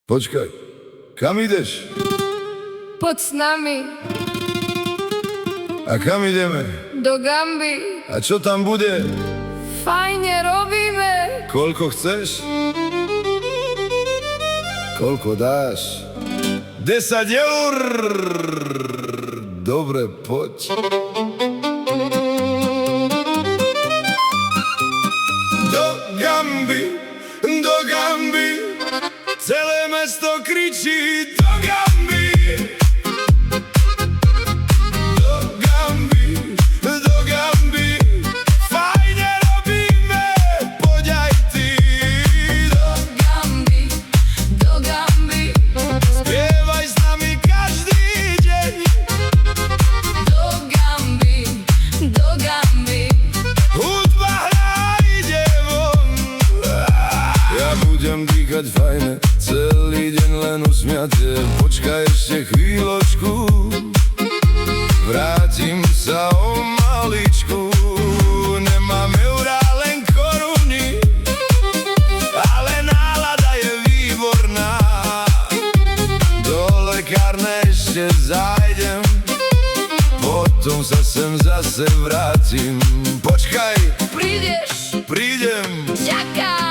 Počkaj, kam ideš? Poď s nami A kam ideme? do Gamby. A čo tam bude? Fajne robíme. Koľko chceš? Koľko dáš? 10 eur! Dobre, poď. Do Gamby, celé mesto kričí do Gamby. Do Gamby, fajne robíme, poď aj ty. Do Gamby, Spievaj s nami každý deň. do Gamby. Hudba hrá, ide von. Ja budem dýchať fajne, celý deň len usmiate. Počkaj ešte chvíľočku, vrátim sa o maličku. Nemám eurá, len koruny, ale nálada je výborná. Do lekárne ešte zájdem, potom sa sem zase vrátim. Počkaj, Prídeš, prídem. čakám.